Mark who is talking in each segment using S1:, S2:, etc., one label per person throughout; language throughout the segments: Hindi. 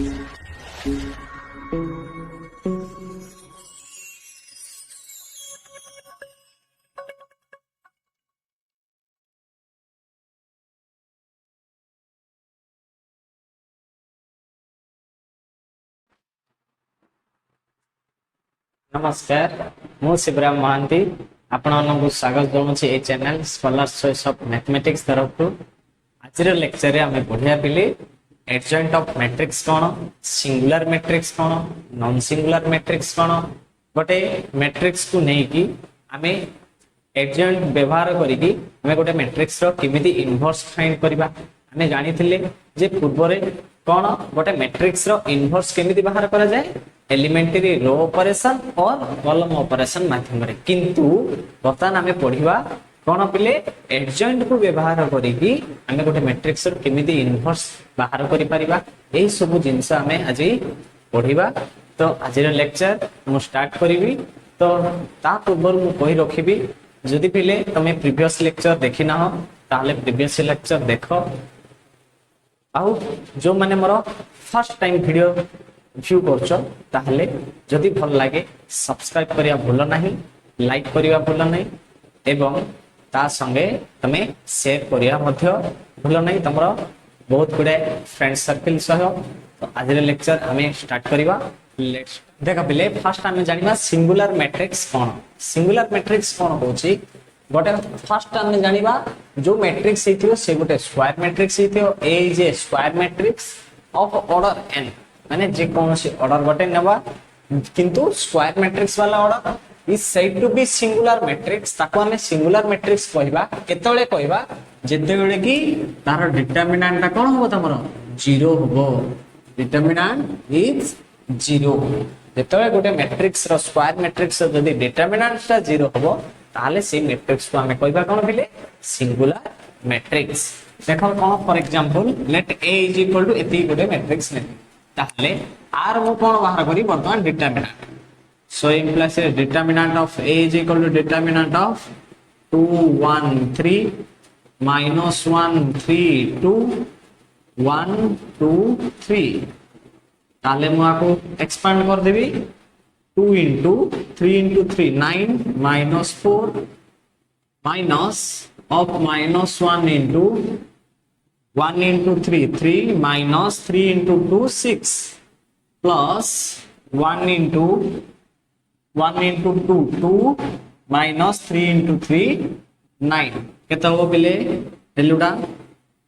S1: नमस्कार मु शिवराम महांती आपन स्वागत जनाऊँ ए channel scholar choice of mathematics तरफ आज लेक्चर रे आमे बढ़िया पिले एडजॉइंट ऑफ मैट्रिक्स कौन सिंगुलर मैट्रिक्स कौन नॉन सिंगुलर मैट्रिक्स कौन गोटे मैट्रिक्स को नहीं कि आमे एडजॉइंट व्यवहार करिकी आमे गोटे मैट्रिक्स रो केमिति इनवर्स फाइंड करबा आमे जानि थिले जे पूर्व रे कौन गोटे मैट्रिक्स रो इनवर्स केमिति बाहर करा जाए एलिमेंटरी रो ऑपरेशन और कॉलम ऑपरेशन माध्यम रे किंतु बर्तमान आमे पढिबा कौन पिले एडजॉइंट को व्यवहार करिकी आमे गोटे मैट्रिक्स रो केमिति इनवर्स बाहर करि परिबा एही सब जिंस आमे आज पढिबा। तो आज लेक्चर मु स्टार्ट करिवि। तो ता पूर्व मु कहि रखिबि जदि पिले तमे प्रीवियस लेक्चर देखि ना हो ताले प्रीवियस लेक्चर देखो आउ जो माने more first time video view करछो ताहले जदि भल लागे सब्सक्राइब करिया भूल नाही लाइक करिया भूल नाही एवं ता संगे तमे शेयर करिया मध्य भूल नाही तमरो बहुत गुडे फ्रेंड सर्कल सह। तो आज लेक्चर हमें स्टार्ट करिवा। लेट्स देखा पहले फर्स्ट हमें जानिबा सिंगुलर मैट्रिक्स कोन सिंगुलर मैट्रिक्स कोन होची गोटे फर्स्ट हमें जानिबा जो मैट्रिक्स हेतियो से गोटे स्क्वायर मैट्रिक्स हेतियो A is a square matrix of order n माने जे कोनोसी ऑर्डर गोटे नेबा किंतु स्क्वायर मैट्रिक्स वाला order is said to be singular matrix ताको हमें सिंगुलर मैट्रिक्स कहबा केतळे कहबा जेतेबेले की तार डिटरमिनेंट कोन होबो तमरो 0 होबो डिटरमिनेंट इज 0 जेतेबेले गोटे मैट्रिक्स रो स्क्वायर मैट्रिक्स जदी डिटरमिनेंट ता 0 होबो ताले से मैट्रिक्स को हमें कहबा कोन बिले सिंगुलर मैट्रिक्स। देखो कोन for example let a is equal to एती गोटे मैट्रिक्स ने ताले r मु कोन बाहर करी वर्तमान determinant so implies determinant of a is equal to determinant of 2 1 3 minus 1 3 2 1 2 3 ताले मु आको एक्सपांड कर देबी 2 into 3 into 3 9 minus 4 minus of minus 1 into 1 into 3 3 minus 3 into 2 6 plus 1 into 2 2 minus 3 into 3 9 केता हो बिले हेलुडा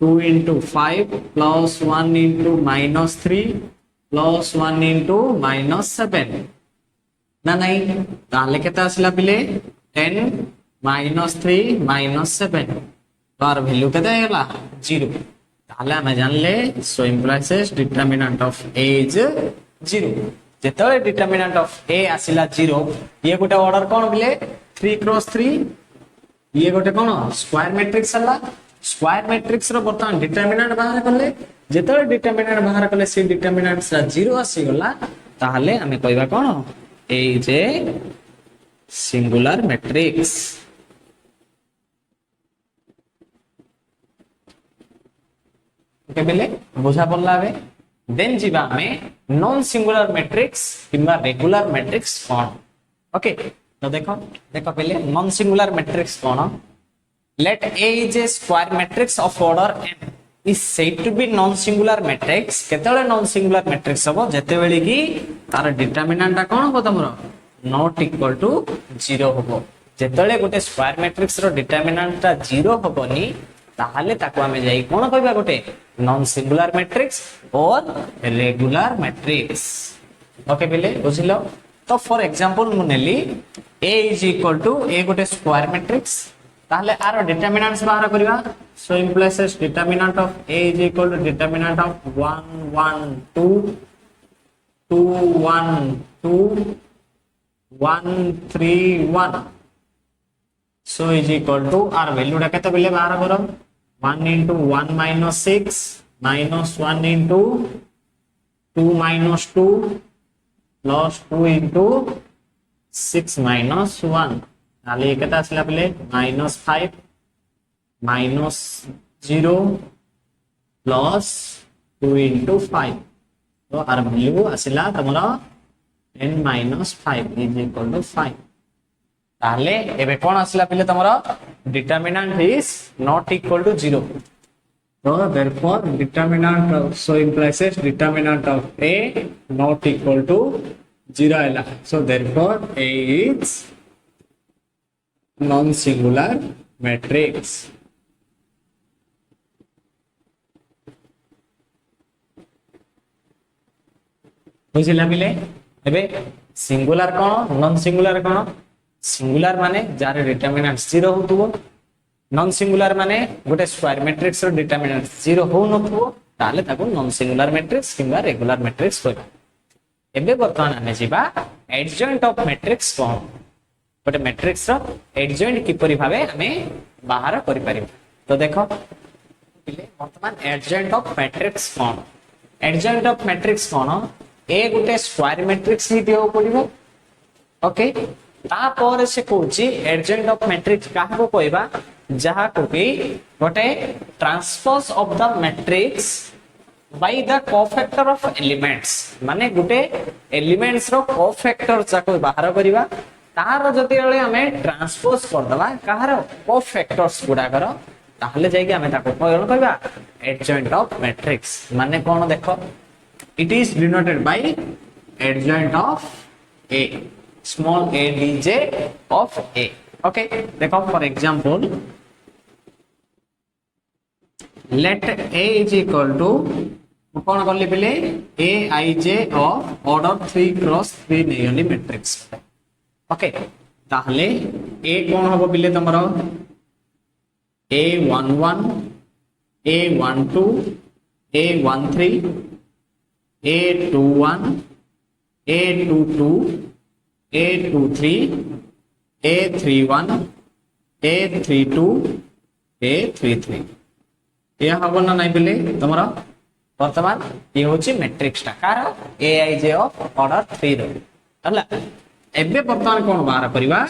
S1: 2 into 5 plus 1 into minus 3 plus 1 into minus 7 ना नहीं ताले केता आसला बिले 10 minus 3 minus 7 तार वैल्यू केता हैला 0 ताले हम जान ले so implies determinant of a is 0 जेतले डिटरमिनेंट ऑफ a आसिला 0 ये गोटे ऑर्डर कोन बिले 3 क्रॉस 3 ये गोटे कोन स्क्वायर मैट्रिक्स हला स्क्वायर मैट्रिक्स रो बर्तमान डिटरमिनेंट बाहर करले जेतले डिटरमिनेंट बाहर करले से डिटरमिनेंट सा 0 आसी गला ताले हमें कहबा कोन A is a singular matrix. Okay बेले बुझा पड़ला बे देन जीवा में नॉन सिंगुलर मैट्रिक्स किंबा रेगुलर मैट्रिक्स कोन। ओके तो देखो पहले नॉन सिंगुलर मैट्रिक्स कोन let A is a square matrix of order n is said to be non singular matrix केतेले non singular matrix हबो जेतेबेले की तार डिटरमिनेंट कोन हो तमरो नॉट इक्वल टू 0 हबो जेतेले गोटे स्क्वायर मैट्रिक्स रो डिटरमिनेंट 0 हबोनी ताहाले ताको हमें जाई कोन कहबा गोटे नॉन सिंगुलर मैट्रिक्स और रेगुलर मैट्रिक्स। ओके बेले बुझिलो। तो फॉर एग्जांपल मु नेली A is equal to a गोटे स्क्वायर मैट्रिक्स ताहले आर डिटरमिनेंट्स बाहर करिवा so implies determinant of a is equal to determinant of 1 1 2 2 1 2 1 3 1 so is equal to r value टा केते बेले बाहर करो 1 into 1 minus 6 minus 1 into 2 minus 2 plus 2 into 6 minus 1 ताले केता आसला बेले -5 minus 0 plus 2 into 5 तो आर वैल्यू आसिला तमरा n - 5 इज इक्वल टू 5 ताले एबे कोन आसिला पिले तमरा determinant is not equal to 0 so therefore determinant so implies determinant of a not equal to 0 आइला so therefore a is non singular matrix बुझिला पिले एबे सिंगुलर कोन नॉन सिंगुलर कोन सिंगुलर माने जारे डिटरमिनेंट 0 होतुबो नॉन सिंगुलर माने गोटे स्क्वायर मैट्रिक्स रो डिटरमिनेंट 0 हो नथुबो ताले ताको नॉन सिंगुलर मैट्रिक्स किंबा रेगुलर मैट्रिक्स होय एबे वर्तमान आमे जिबा एडजॉइंट ऑफ मैट्रिक्स कोन गोटे मैट्रिक्स रो एडजॉइंट किपरि भाबे हमें बाहर करि परिबो तो देखो पिले वर्तमान एडजॉइंट ऑफ मैट्रिक्स कोन एडजॉइंट ऑफ मैट्रिक्स कोन ए गोटे स्क्वायर मैट्रिक्स ही दियो पड़िबो ओके तापर से कोची एडजॉइंट ऑफ मैट्रिक्स काहा को कहबा जहा को कि गोटे transpose of the matrix by the cofactor of elements माने गोटे एलिमेंट्स रो कोफैक्टर जाको बाहर करबा तार जति बेले हमें ट्रांसपोज कर दबा काहार कोफैक्टर्स गुडा कर ताहले जाय कि हमें ताको कोन कहबा एडजॉइंट ऑफ मैट्रिक्स माने कोन देखो it is denoted by adjoint of a small a dj of a okay देखो for example let a is equal to कौन करली पहले a I j of order 3 cross 3 नेयली matrix okay ताहले a कौन हबो बिले तमरो a11 a12 a13 A21, A22, A23, A31, A32, A33 ये हबो ना नहीं बिले तमरा वर्तमान ये होची मैट्रिक्स टा कार aij ऑफ ऑर्डर 3 रो हला एबे वर्तमान कोन बाहर करबा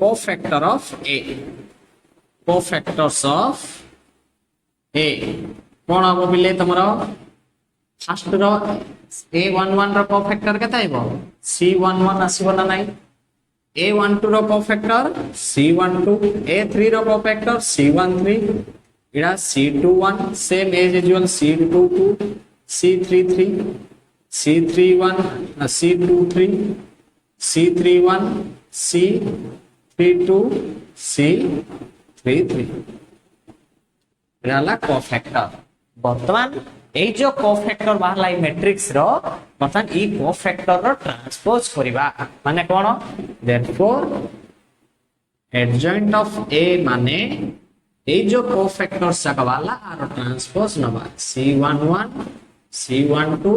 S1: cofactor of a cofactors of a कोन हबो बिले तमरा फर्स्ट रो a11 रो कोफैक्टर केता आइबो c11 आसीबो ना नाही a12 रो कोफैक्टर c12 a3 रो कोफैक्टर c13 इडा c21 same as usual c22 c33 c31 c23 c31 c32 c33 इडाला कोफैक्टर वर्तमान ए जो कोफैक्टर बाहला मैट्रिक्स रो मतलब ई कोफैक्टर रो ट्रांसपोज करिबा माने कोन देयरफॉर एडजॉइंट ऑफ ए माने ए जो कोफैक्टर्स सकवाला आरो ट्रांसपोज नबा c11 c12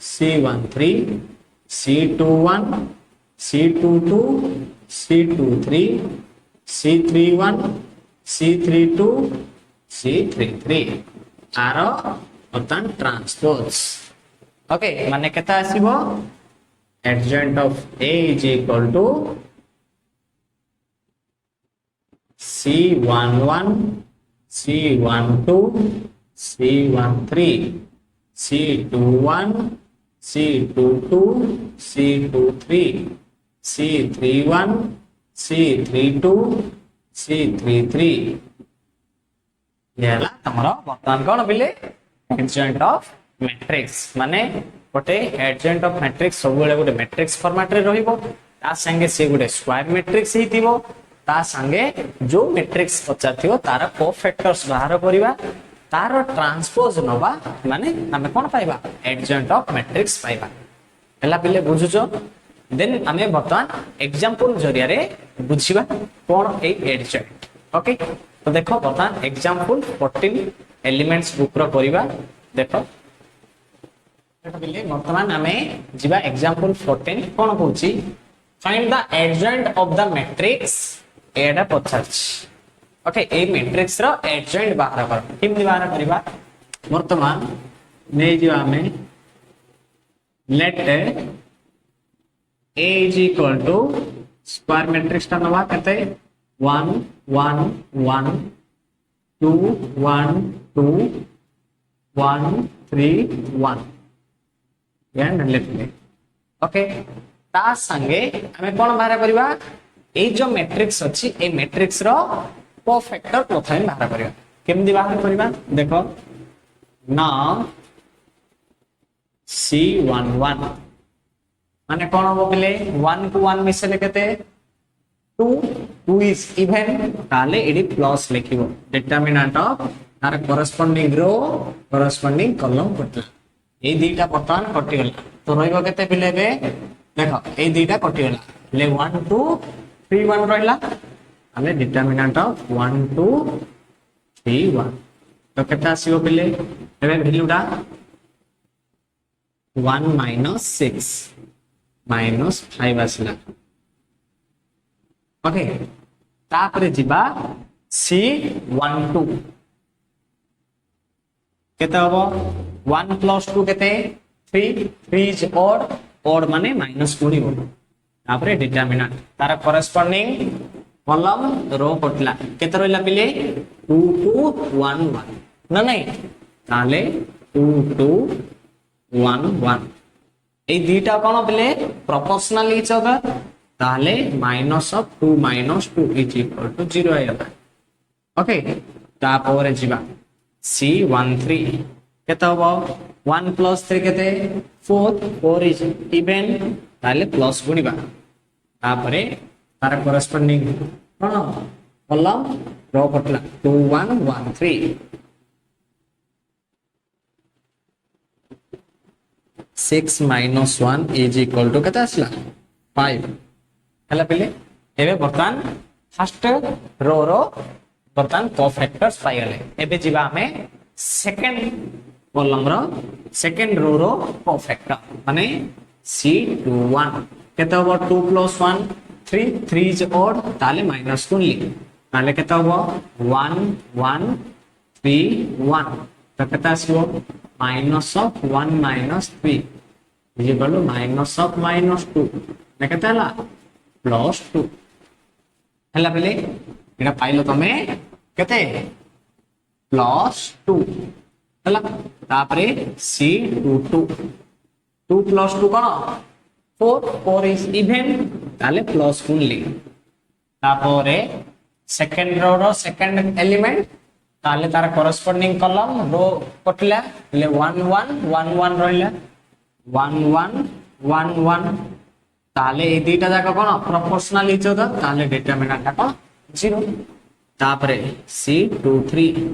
S1: c13 c21 c22 c23 c31 c32 c33 आरो अर्थात ट्रांसपोज ओके माने केता आसीबो adjoint of A is equal to c11 c12 c13 c21 c22 c23 c31 c32 c33 येला तमरा वर्तमान कोन बिले एडजॉइंट ऑफ मैट्रिक्स माने गोटे एडजॉइंट ऑफ मैट्रिक्स सब बेले गोटे मैट्रिक्स फॉर्मेट रे रहिबो ता संगे से गोटे स्क्वायर मैट्रिक्स हितिबो ता संगे जो मैट्रिक्स पचाथियो तार कोफैक्टर्स बाहर करिबा तार ट्रांसपोज नबा माने हमें कोन पाइबा एडजॉइंट ऑफ मैट्रिक्स पाइबा एला पिले बुझुचो देन हमें वर्तमान एग्जांपल जरिया रे बुझिबा कोन ए एडजॉइंट ओके तो देखो वर्तमान एग्जांपल 14 एलिमेंट्स बुक रो करिबा देखो वर्तमान हमें जीवा एग्जांपल 14 कोन कहूची find the adjoint of the matrix एडा पचाच ओके ए मैट्रिक्स रो एडजॉइंट बाहर कर किम बाहर करिबा वर्तमान नै जीवा हमें let a is equal to स्क्वायर मैट्रिक्स ता नवा कते 1 1 1 2 1 2 1 3 1 एंड लिटिल ओके ता संगे हमें कौन बाहर करबा ए जो मैट्रिक्स अछि ए मैट्रिक्स रो कोफैक्टर प्रथम बाहर करबा केमदी बाहर करबा देखो नाउ C11 माने कौन हो बोले 1 को 1 मिसले केते 2 2 इज इवन ताले एडी प्लस लिखिबो डिटरमिनेंट ऑफ तार कोरेस्पोंडिंग रो कोरेस्पोंडिंग कॉलम कटला ए दीटा बर्तमान कटि गला तो रहइबो केते पिले बे देखो ए दीटा कटि गला ले 1 2 3 1 रहला ताले डिटरमिनेंट ऑफ 1 2 3 1 तो केते आसीबो पिले एबे वैल्यूटा 1 minus 6 minus 5 आसला ओके तापरे जिबा C12 केते हबो 1 plus 2 केते 3 3 is odd माने माइनस गुणिबो तापरे डिटरमिनेंट तार कोरेस्पोंडिंग कॉलम रो कटला केते रहला पिले 2 2 1 1 ना नहीं ताले 2 2 1 1 ए दीटा कोन पिले प्रोपोर्शनल इच अदर ताले minus of 2 minus 2 is equal to 0 आइला ओके तापर जिबा C13 केते हबो 1 plus 3 केते 4 4 इज इवन ताले प्लस गुणिबा तापरे तार corresponding cone column row catla 2 1 1 3 6 minus 1 is equal to केते आसला 5 हला पहिले एबे बर्तमान फर्स्ट रो बर्तमान कोफैक्टर्स पाइले एबे जिबा हमें सेकंड कॉलम रो सेकंड रो कोफैक्टर माने C21 केते हो 2 plus 1 3 3 is odd ताले माइनस को ली ताले केते हो 1 1 3 1 तो केते आसीबो माइनस ऑफ 1 minus 3 इज equal to minus of minus 2 ने केते हला प्लस 2 हला पहिले एटा पाइलो तमे केते प्लस 2 हला तापरे C22 2 plus 2 cone 4 4 is even ताले प्लस कुनली तापरे सेकंड रो सेकंड एलिमेंट ताले तार कोरेस्पोंडिंग कॉलम रो कटला ले 1 1 1 1 रहला 1 1 1 1 ताले ए दीटा जाका कोन प्रोपोर्शनल इच अदर ताले डिटरमिनेंट कोन 0 तापरे C23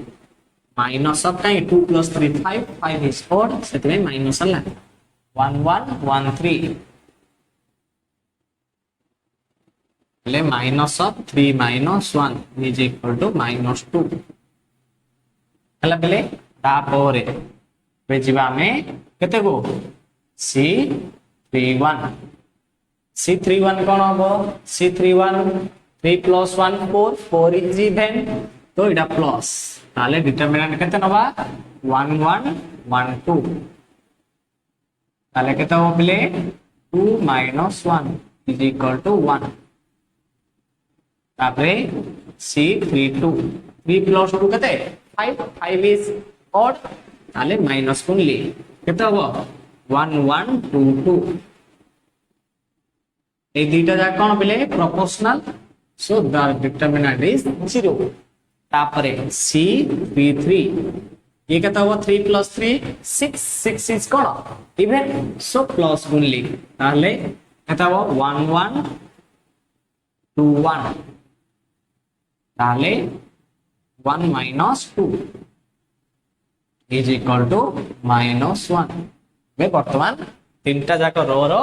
S1: माइनस ऑफ काई 2 plus 3 5 5 इज odd सेतमे माइनस हला 1 1 1 3 ले minus of 3 minus 1 is equal to minus 2 हला बेले तापोरे बेजिबा में केते गो C31 C31 कोन हबो C31 3 plus 1 4 4 इज इवन तो इडा प्लस ताले डिटरमिनेंट केते नबा 1 1 1 2 ताले केते हो बेले 2 minus 1 इज इक्वल टू 1 तापरे C32 3 plus 2 केते 5 5 is odd ताले माइनस कुनली केते हो 1 1 2 2 ए दीटा जा कोन बिले proportional so the determinant is 0 तापरे C33 ये केते हो 3 plus 3 6 6 is कोन इवन सो प्लस कुनली ताले केते हो 1 1 2 1 ताले 1 minus 2 is equal to minus 1 में वर्तमान तीनटा जाक रो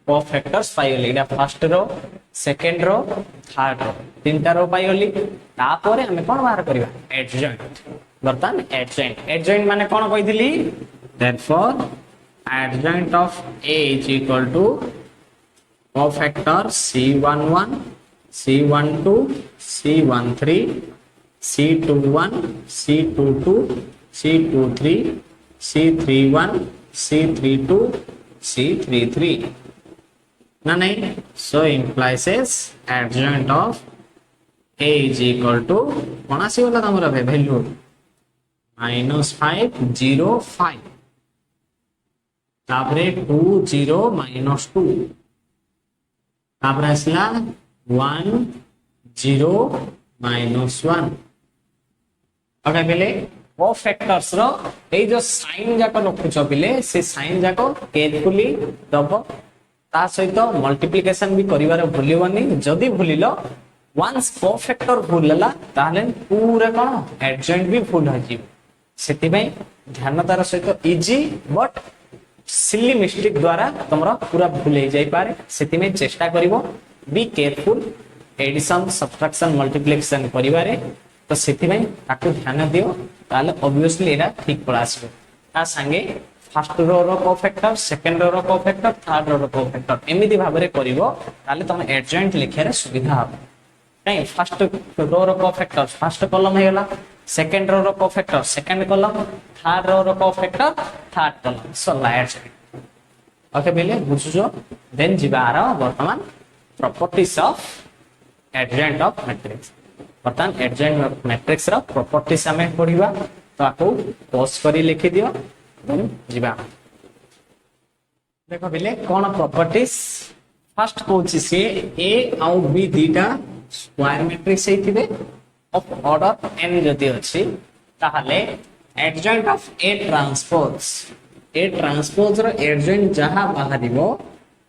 S1: कोफैक्टर्स पाइली एटा first row second row third row तीनटा रो पाइली तापर हमें कोन बाहर करबा एडजॉइंट वर्तमान एडजॉइंट माने कोन कहिदिली therefore adjoint of A is equal to cofactor C11 C12 C13 C21 C22 C23 C31 C32 C33 ना नहीं so implies is adjoint of A is equal to कौन सी वाला तमरा वैल्यू -5 0 5 तापरे 2 0 -2 तापरे आसला 1 0 -1 ओके पिले कोफैक्टर्स रो ए जो साइन जाको रखुछ पिले से साइन जाको केयरफुली दबो ता सहित मल्टीप्लिकेशन भी करिवार भूलिबनी जदी भूलिलो वंस कोफैक्टर भूलला ताले पूरा कोन एडजॉइंट भी भूल हो जी सेति भाई ध्यान तार सहित इजी बट सिली मिस्टेक द्वारा तुमरा पूरा भूल हो जाई पारे सेति में चेष्टा करिवो be careful addition subtraction multiplication करिवारे तो सेति में ताको ध्यान दियो ताले ऑब्वियसली एरा ठीक पड़ा आसबो ता संगे फर्स्ट रो रो कोफैक्टर सेकंड रो रो कोफैक्टर थर्ड रो रो कोफैक्टर एमिति भाबरे करिवो ताले तुम एडजॉइंट लिखियारे सुविधा हो नहीं फर्स्ट रो रो कोफैक्टर फर्स्ट कॉलम हेला सेकंड रो रो cofactor second column third row रो cofactor third column so light okay बेले बुझुजो देन जिबार वर्तमान properties of adjoint of matrix वर्तमान एडजॉइंट ऑफ मैट्रिक्स रो प्रॉपर्टीज हमें पढिबा तो आको पॉज करी लिखि दियो देन जिबा देखो बेले कोन प्रॉपर्टीज फर्स्ट कोची से ए आउ बी दीटा स्क्वायर मैट्रिक्स हेतिबे ऑफ ऑर्डर n जति अछि ताहाले एडजॉइंट ऑफ ए ट्रांसपोज रो एडजॉइंट जहां बाहरिबो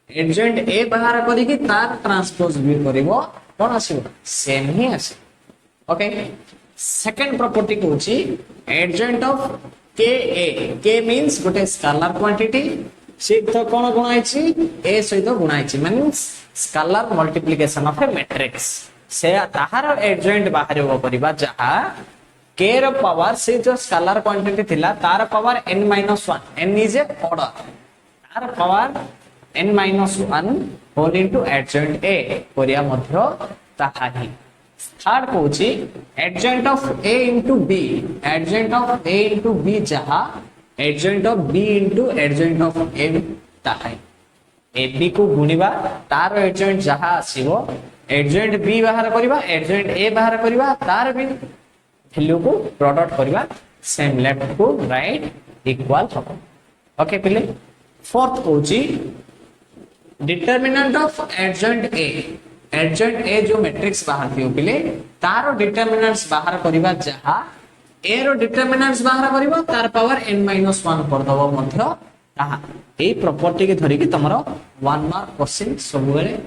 S1: एडजॉइंट ए बाहर करी कि तार ट्रांसपोज भी करिवो कोन आसीबो सेम ही आसी ओके सेकंड प्रॉपर्टी कोची एडजॉइंट ऑफ के मींस गोटे स्केलर क्वांटिटी सहित कोन गुणाइछि ए सहित गुणाइछि means scalar multiplication of A matrix से ताहार एडजॉइंट बाहर परिबा जहा के रो पावर से जो स्केलर क्वांटिटी थिला तार power n-1 n is A order तार power n-1 whole into adjoint A करिया मध्य ताहा ही थर्ड कोची adjoint of A into B adjoint of A into B जहा adjoint of B into adjoint of A ताहा ए बी को गुणिबा तार एडजॉइंट जहा आसीबो एडजॉइंट बी बाहर करिबा एडजॉइंट ए बाहर करिबा तार भी वैल्यू को प्रोडक्ट करिबा सेम लेफ्ट को राइट इक्वल हो ओके पिले fourth Kochi determinant of adjoint ए जो मैट्रिक्स बाहर दियो पिले तारो डिटरमिनेंट्स बाहर करिबा जहा ए रो डिटरमिनेंट्स बाहर करिबा तार पावर n-1 कर दबो मध्य ताहा ए प्रॉपर्टी के धरि कि तमरो 1 मार्क क्वेश्चन सब बेले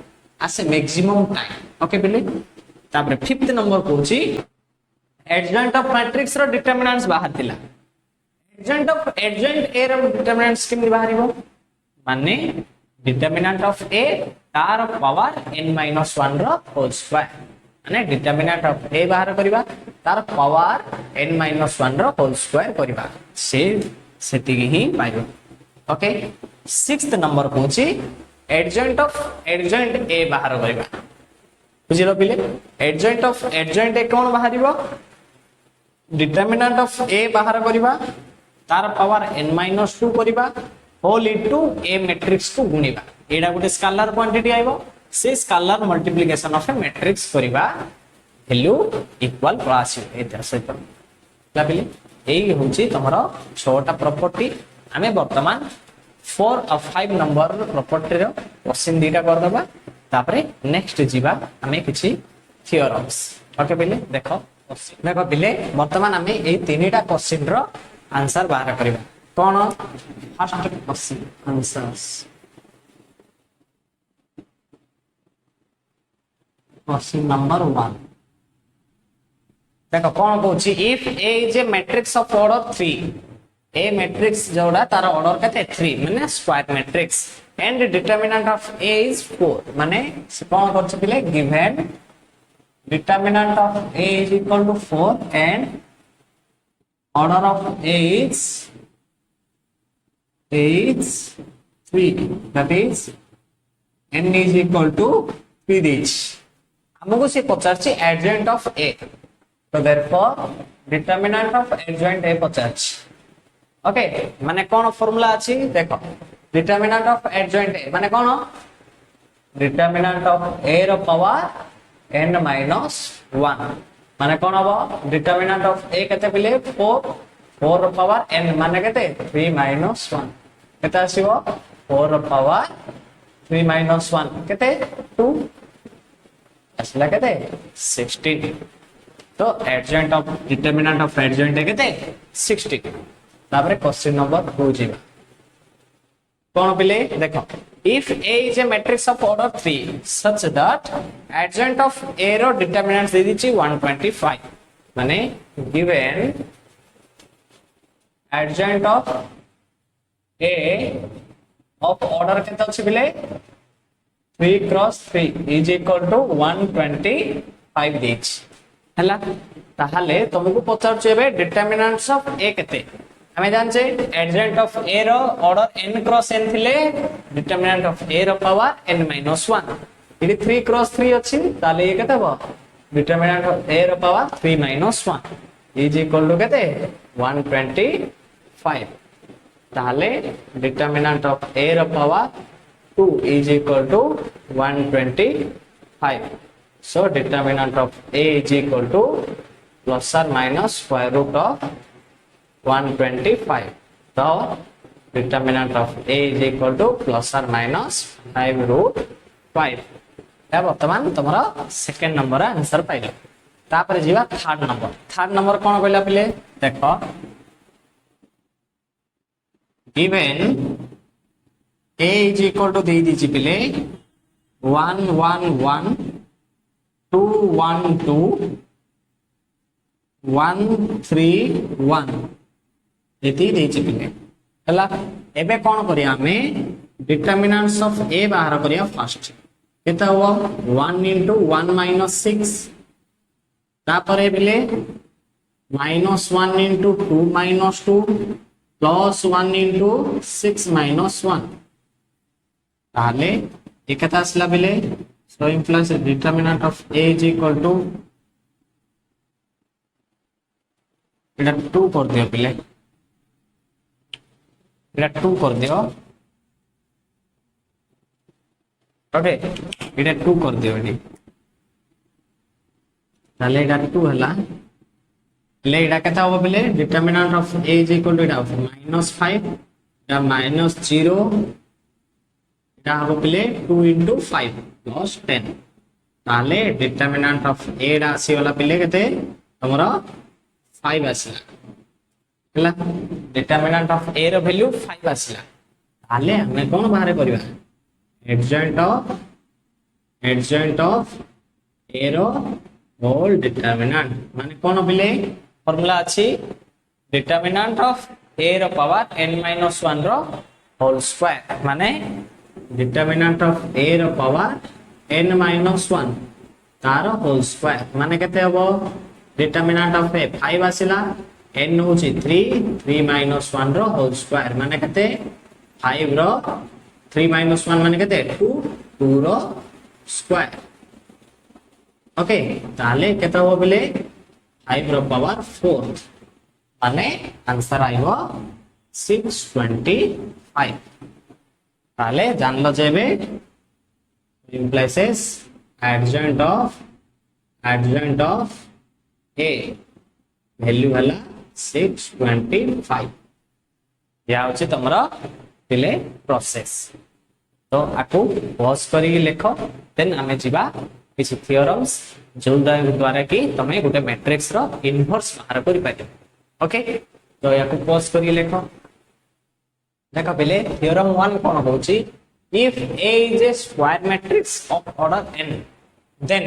S1: आसे मैक्सिमम टाइम ओके पिले तापर फिफ्थ नंबर कोची एडजॉइंट ऑफ मैट्रिक्स रो डिटरमिनेंट्स बाहर दिला एडजॉइंट ए रो डिटरमिनेंट्स केमि बाहरिबो माने डिटरमिनेंट ऑफ ए तार पावर n-1 रो होल स्क्वायर माने डिटरमिनेंट ऑफ ए बाहर करिबा तार पावर n-1 रो होल स्क्वायर करिबा से सेति ही पाइबो ओके सिक्स्थ नंबर कोची एडजॉइंट ए बाहर करिबा बुझिलो पिले एडजॉइंट ए कोन बाहरिबो डिटरमिनेंट ऑफ ए बाहर करिबा तार पावर n-2 करिबा होल इनटू ए मैट्रिक्स को गुणिबा एडा गोटे स्केलर क्वांटिटी आइबो से scalar multiplication of A matrix करिबा वैल्यू इक्वल प्लस एटा सहित ला पिले एई होची तमरो 6टा प्रॉपर्टी हमें वर्तमान 4 और 5 नंबर प्रॉपर्टी रो क्वेश्चन दीटा कर दबा तापरे नेक्स्ट जीवा हमें किछि थ्योरम्स ओके पिले देखो पिले वर्तमान हमें एई तीनटा क्वेश्चन रो आंसर बाहर करबा कोन first question answers question number 1 देखो कोन कहूची if A is a matrix of order 3 A matrix जोड़ा तार ऑर्डर कते 3 माने square matrix and determinant of A is 4 माने से कोन करछ पिले given determinant of A is equal to 4 and order of A is 3 that is n is equal to 3 each हमको से पचारछि एडजॉइंट ऑफ ए तो therefore determinant of adjoint A पचारछि ओके माने कोन फार्मूला अछि देखो डिटरमिनेंट ऑफ एडजॉइंट ए माने कोन डिटरमिनेंट ऑफ ए रो पावर n-1 माने कोन हबो डिटरमिनेंट ऑफ ए कते पिले 4 रो पावर n माने कते 3 - 1 केते आसीबो 4 पावर 3 माइनस 1 केते 2 असला केते 16 तो adjoint of determinant of adjoint है केते 16 तापर क्वेश्चन नंबर 2 जीवा कौन पिले देखो if A is a matrix of order 3 such that adjoint of A रो डिटरमिनेंट्स दे दिछि 125 माने given adjoint of A of order केते अछि पिले 3 cross 3 is equal to 125 देछि हला ताहाले तुमको पचार छेबे डिटरमिनेंट्स ऑफ A केते हमें जानछे एडजॉइंट ऑफ A रो ऑर्डर n क्रॉस n थिले डिटरमिनेंट ऑफ A रो पावर n माइनस 1 इडी 3 क्रॉस 3 अछि ताले ये केते हो डिटरमिनेंट ऑफ A रो power 3 minus 1 is equal to केते 125 ताले डिटरमिनेंट ऑफ A रो power 2 is equal to 125 so determinant of A is equal to plus or minus square root of 125 so determinant of A is equal to plus or minus 5 root 5 या वर्तमान तुम्हारा सेकंड नंबर आंसर पाइलो तापर जीवा थर्ड नंबर कोन कहला पिले देखो given A is equal to दे दीजिए पिले 1 1 1 2 1 2 1 3 1 एति देछि पिले हला एबे कोन करिया हमें डिटरमिनेंट्स ऑफ A बाहर करिया फर्स्ट केता हुआ 1 into 1 minus 6 तापर पिले minus 1 into 2 minus 2 plus 1 into 6 minus 1 ताले एकता असला पिले so implies determinant of A is equal to इधर 2 कर दियो पिले इधर 2 कर दियो ओके इधर 2 कर दियो एडी ताले इधर 2 हला ले इडा केता हो पिले determinant of A is equal to Ida -5 Ida -0 Ida हो पिले 2 into 5 plus 10 ताले डिटरमिनेंट ऑफ A डा आसी वाला पिले केते हमरा 5 आसला हला डिटरमिनेंट ऑफ A रो वैल्यू 5 आसला ताले हमें कोन बाहर करबा एडजॉइंट ऑफ A रो होल डिटरमिनेंट माने कोन पिले फार्मूला अछि डिटरमिनेंट ऑफ A रो पावर n-1 रो होल स्क्वायर माने डिटरमिनेंट ऑफ A रो पावर n-1 तारो होल स्क्वायर माने केते हबो डिटरमिनेंट ऑफ A 5 आसिला n होची 3 -1 रो होल स्क्वायर माने केते 5 रो 3 - 1 माने केते 2 रो स्क्वायर ओके ताले केते हबो बेले 5 रो पावर 4 माने आंसर आइबो 625 ताले जानलो जेबे implies adjoint of A value हला 625 या होची तमरा पिले प्रोसेस तो आको पॉज करी लेखो देन हमें जीवा किछि थियोरम्स जो द्वारा कि तमे गुटे मैट्रिक्स रो इनवर्स बाहर करि पाइबो ओके तो याको पॉज करी लेखो देखो पहले थियोरम 1 कोन होची if A is a square matrix of order n then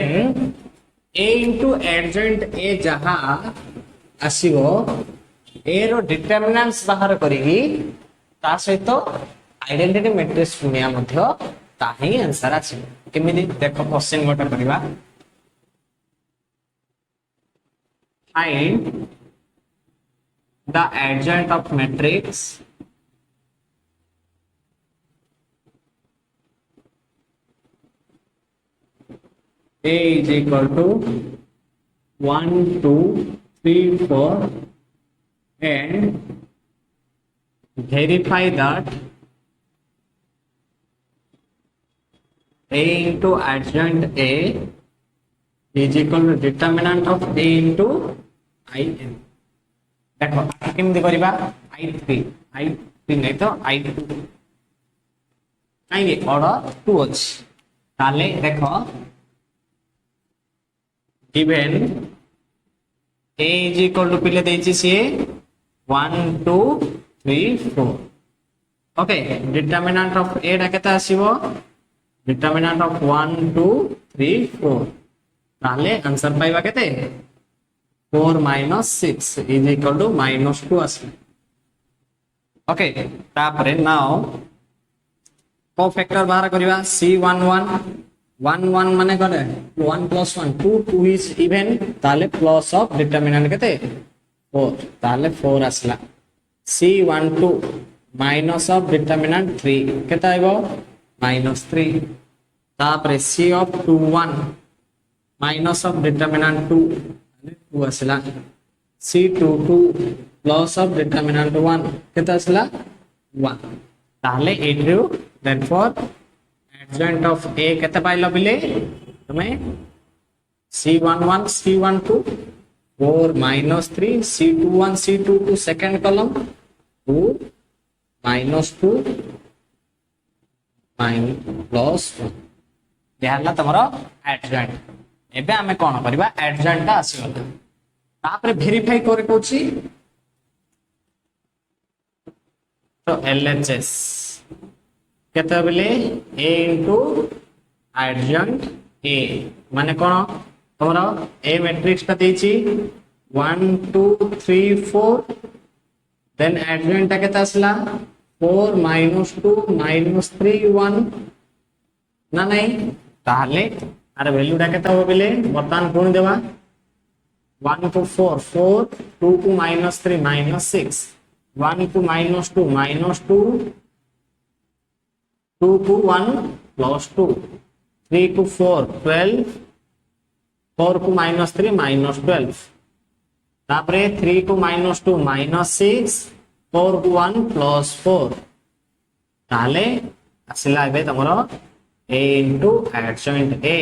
S1: A into adjoint A जहा आसीबो A रो डिटरमिनेंट्स बाहर करिगी ता सहित आइडेंटिटी मैट्रिक्स पुनिया मध्य ताही आंसर आसीबो केमिति देखो क्वेश्चन गोटा करबा find the adjoint of matrix A is equal to 1 2 3 4 and verify that A into adjoint A is equal to determinant of A into IN देखो केमति करबा I3 3 नहीं तो I2 कहीं ऑर्डर 2 अच्छी ताले देखो given A is equal to पिले देची सी 1 2 3 4 ओके डिटरमिनेंट ऑफ A टा केता आसीबो डिटरमिनेंट ऑफ 1 2 3 4 ताले आंसर पाइबा केते 4 minus 6 is equal to minus 2 आसी ओके तापरे नाउ को फैक्टर बाहर करिवा C11 1 1 माने करे 1 plus 1 2 2 is even ताले प्लस ऑफ डिटरमिनेंट केते 4 ताले 4 आसला C12 माइनस ऑफ डिटरमिनेंट 3 केता आइबो -3 तापरे C of 21 minus of determinant 2 2 आसला C22 प्लस ऑफ डिटरमिनेंट 1 केता आसला 1 ताले एड्रू देयरफॉर एडजॉइंट ऑफ A केते पाइलो बिले तमे C11 C12 4 -3 C21 C22 second column 2 -2 plus 1 देहला तमरो एडजॉइंट एबे हमें कोन करबा एडजॉइंट ता आसी गला तापरे वेरीफाई करे कोची तो LHS केते बेले A into adjoint A माने कोन तमरो A मैट्रिक्स ता देची 1 2 3 4 देन adjoint ता केता आसला 4 -2 -3 1 ना नहीं ताहले अरे वैल्यू टा केता हो बेले बर्तमान कोन देबा 1 to 4 4 2 to -3 -6 1 to -2 -2 2 to 1 plus 2 3 to 4 12 4 to -3 -12 तापरे 3 to -2 -6 4 to 1 plus 4 ताले आसिला एबे तमरो A into adjoint A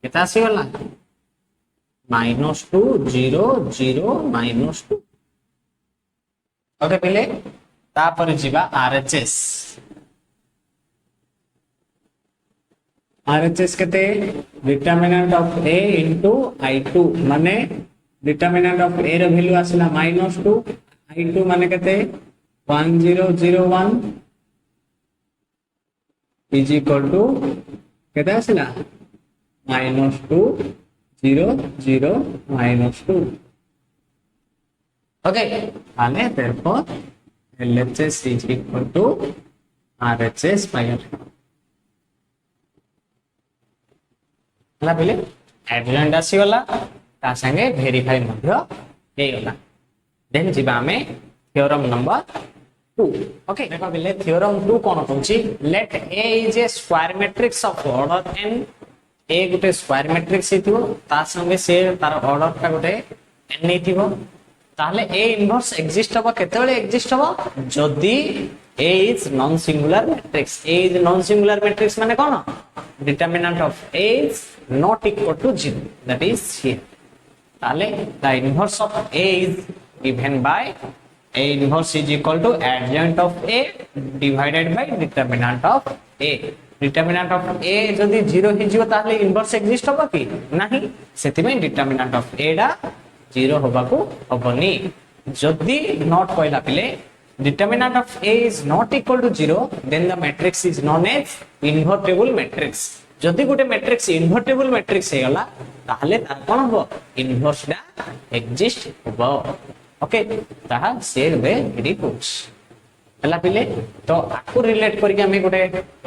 S1: केता आसी गला -2 0 0 -2 ओके पहले तापर जीवा RHS RHS केते determinant of A into I2 माने डिटरमिनेंट ऑफ A रो वैल्यू आसिला -2 I2 माने केते 1 0 0 1 is equal to केते आसिला -2 0 0 -2 ओके आले therefore LHS is equal to RHS पायर हला पहले एडजॉइंट आसी गला ता संगे वेरीफाई मध्य हे गला देन जिबा हमें थ्योरम नंबर 2 ओके देखो पहले थ्योरम 2 कोन कहूची let A is a square matrix of order n A Gute square matrix हेतिबो ता संगे से तार ऑर्डर का गुटे n हेतिबो ताहले A इनवर्स एग्जिस्ट हबो केतेबेले एग्जिस्ट हबो जदी A is non singular matrix A is non singular matrix माने कोन determinant of A is not equal to 0 that is here ताहले the inverse of A is given by A inverse is equal to adjoint of A divided by determinant of A determinant of A जदी 0 हि जिवो ताहले इनवर्स एग्जिस्ट होबा कि नाही सेति में डिटरमिनेंट ऑफ A डा 0 होबा को होबनी जदी नॉट कहला पिले determinant of A is not equal to 0 then the matrix is known as invertible matrix जदी गुटे मैट्रिक्स इनवर्टेबल मैट्रिक्स हे गला ताहले ता कोन हो इनवर्स डा एग्जिस्ट होबो ओके ताहा सेल वे एडी पुट्स हला पिले तो आकु रिलेट करके हमें गोटे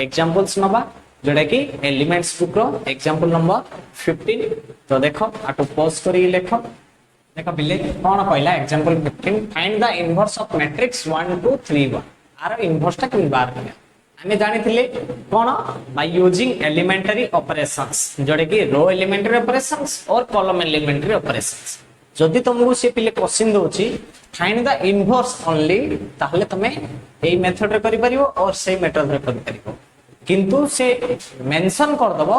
S1: एग्जांपल्स नबा जोडा कि एलिमेंट्स बुक रो एग्जांपल नंबर 15 तो देखो आटो पॉज करी लेखो देखो पिले कोन कहला example 15 find the inverse of matrix 1 2 3 1 आरो इनवर्स टा किन बार करया हमें जानिथिले कोन बाय यूजिंग एलिमेंटरी ऑपरेशंस जोडा कि रो एलिमेंटरी ऑपरेशंस और कॉलम एलिमेंटरी ऑपरेशंस जदि तुमको से पिले क्वेश्चन दोची फाइंड द इनवर्स ओनली ताहले तमे एई मेथड रे करि परिबो और सेही मेथड रे करि परिबो किंतु से मेंशन कर दबो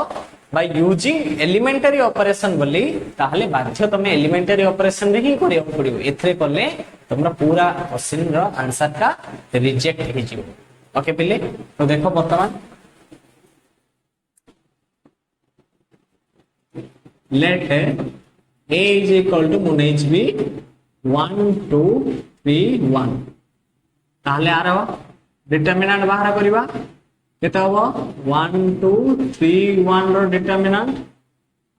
S1: बाय यूजिंग एलिमेंटरी ऑपरेशन बोली ताहले बाध्य तमे एलिमेंटरी ऑपरेशन रे ही करियो पड़िबो एथरे करले तुमरा पूरा क्वेश्चन रो आंसर का रिजेक्ट हो जिवो। ओके पिले तो देखो वर्तमान let a is equal to मुनेज भी 1 2 3 1 ताहले आरो डिटरमिनेंट बाहर करबा केते हबो 1 2 3 1 रो डिटरमिनेंट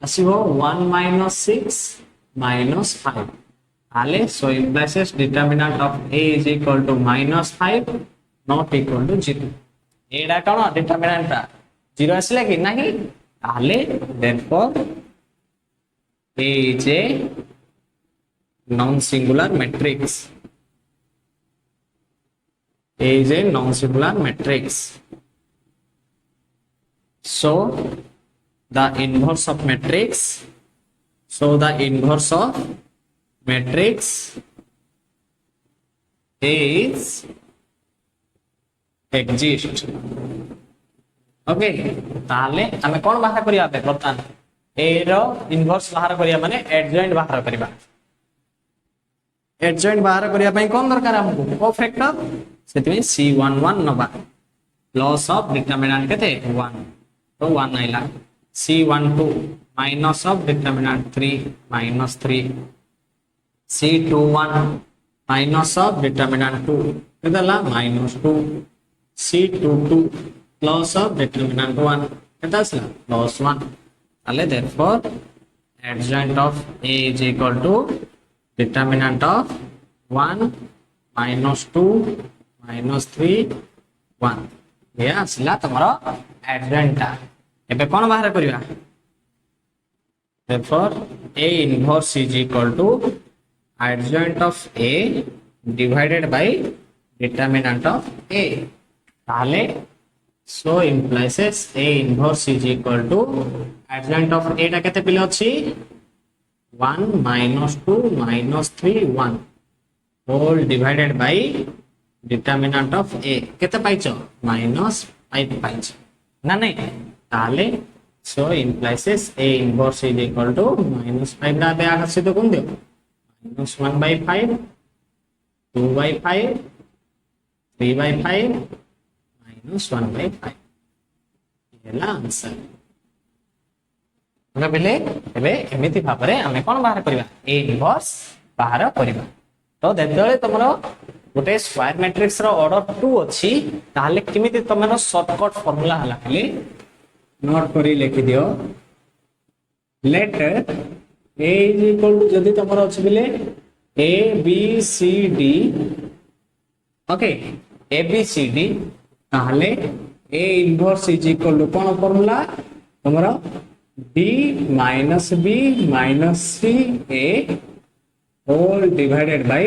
S1: आसीबो 1 6 -5 ताहले सो implies determinant of a is equal to -5 not equal to 0 एडा कोन डिटरमिनेंट 0 आसिला कि नाही ताहले therefore A is a non-singular matrix. A is a non-singular matrix. So the inverse of matrix. So the inverse of matrix is exist. Okay. ताले हमें कौन बाहर करिया पे बर्तन ए रो इनवर्स बाहर करिया माने एडजॉइंट बाहर करिबा एडजॉइंट बाहर करिया पई कोन दरकार हमको को फैक्टर सेति में C11 नबा लॉस ऑफ डिटरमिनेंट केते 1 तो 1 आइला C12 minus of determinant 3 -3 C21 minus of determinant 2 केतला -2 C22 plus of determinant 1 केतासला +1 अले therefore adjoint of A is equal to determinant of 1 -2 -3 1 ये आसला तमरो adjoint ता एबे कोन बाहर करिया therefore A inverse is equal to adjoint of A divided by determinant of A ताले so implies A inverse is equal to adjoint of A टा केते पिले अछि 1 -2 -3 1 whole divided by determinant of A केते पाइछो -5 पाइछो ना नहीं ताले so implies A inverse is equal to -5 दा बे आगे से तो कोन दियो -1/5 2/5 3/5 -1/5 येला आंसर हमरा बेले एबे एमिति भाबरे हमें कोन बाहर करबा A इनवर्स बाहर करबा तो देतले तमरो गोटे स्क्वायर मैट्रिक्स रो ऑर्डर 2 अछि ताले किमिति तमरो शॉर्टकट फार्मूला हला खाली नोट करी लिखि दियो let A is equal to जदी तमरो अछि बेले A B C D okay A B C D ताले A inverse is equal to कोन फार्मूला तमरो D minus B minus C A whole divided by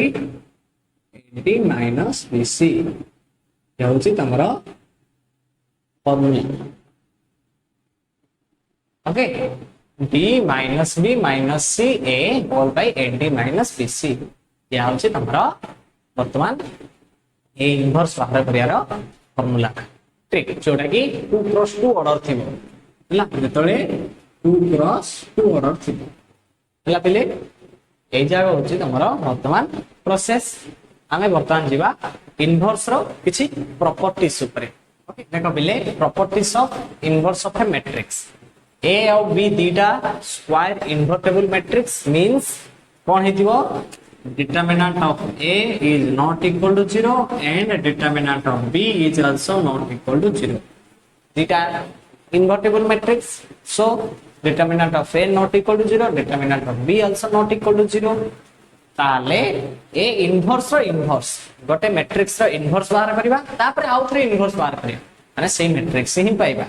S1: D minus BC ये होची तमरा formula okay D minus B minus C A whole by D minus BC ये होची तमरा वर्तमान A इनवर्स बाहर करियारो फॉर्मूला ठीक जोटा कि 2 क्रॉस 2 ऑर्डर थिबो हला जेतले 2 क्रॉस 2 ऑर्डर थिबो हला पहिले ए जागा होची तमरो वर्तमान प्रोसेस हमें वर्तमान जीवा इनवर्स रो किछि प्रॉपर्टीज ऊपर ओके देखो पहिले properties of inverse of A matrix A और बी दीटा स्क्वायर इनवर्टेबल मैट्रिक्स मींस कोन हेतिबो determinant of A is not equal to 0 and determinant of B is also not equal to 0 dita invertible matrix so determinant of A not equal to 0 determinant of B also not equal to 0 ताले A inverse रो inverse गोटे मैट्रिक्स रो इनवर्स बाहर करिबा तापर आउथरे इनवर्स बाहर करिया माने सेम मैट्रिक्स ही पाइबा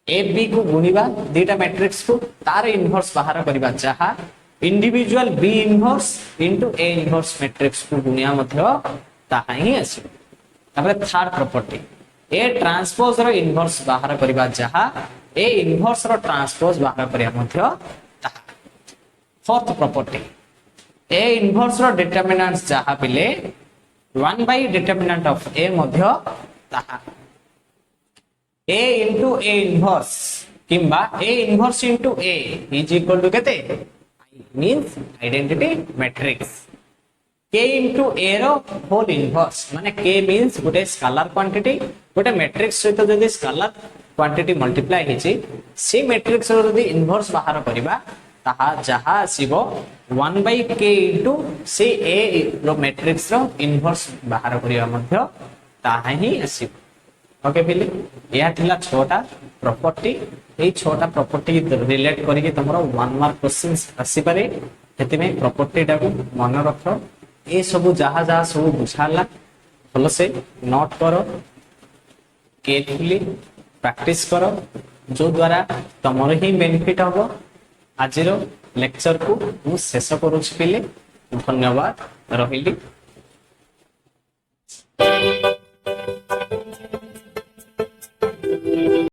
S1: A B को गुणिबा दीटा मैट्रिक्स को तार इनवर्स बाहर करिबा जहा individual B inverse into A inverse matrix को गुणिया मध्य ताहा ही आसी तापर थर्ड प्रॉपर्टी A ट्रांसपोज रो इनवर्स बाहर करिबा जहा A इनवर्स रो ट्रांसपोज बाहर करिया मध्य ताहा फोर्थ प्रॉपर्टी A इनवर्स रो डिटरमिनेंट्स जहा पिले 1 by determinant of A मध्य ताहा A into A inverse किंबा A inverse into A is equal to केते means identity matrix k into a रो होल इनवर्स माने k मींस गोटे स्केलर क्वांटिटी गोटे मैट्रिक्स सहित जदी स्केलर क्वांटिटी मल्टीप्लाई हिची से मैट्रिक्स रो जदी इनवर्स बाहर करबा ताहा जहा आसीबो 1/k into से a रो मैट्रिक्स रो इनवर्स बाहर करबा मध्य ताहा ही आसीबो। ओके फिली या थिला छोटा प्रॉपर्टी ए छोटा प्रॉपर्टी रिलेट करके तमरो 1 मार्क क्वेश्चंस आसी पारे हेति में प्रॉपर्टी टाको मन रख ए सब जहा जहा सब बुझाला भलो से नोट करो केयरफुली प्रैक्टिस करो जो द्वारा तमरो ही बेनिफिट हबो। आजिर लेक्चर को मु शेष करूछि पिले धन्यवाद रहिली।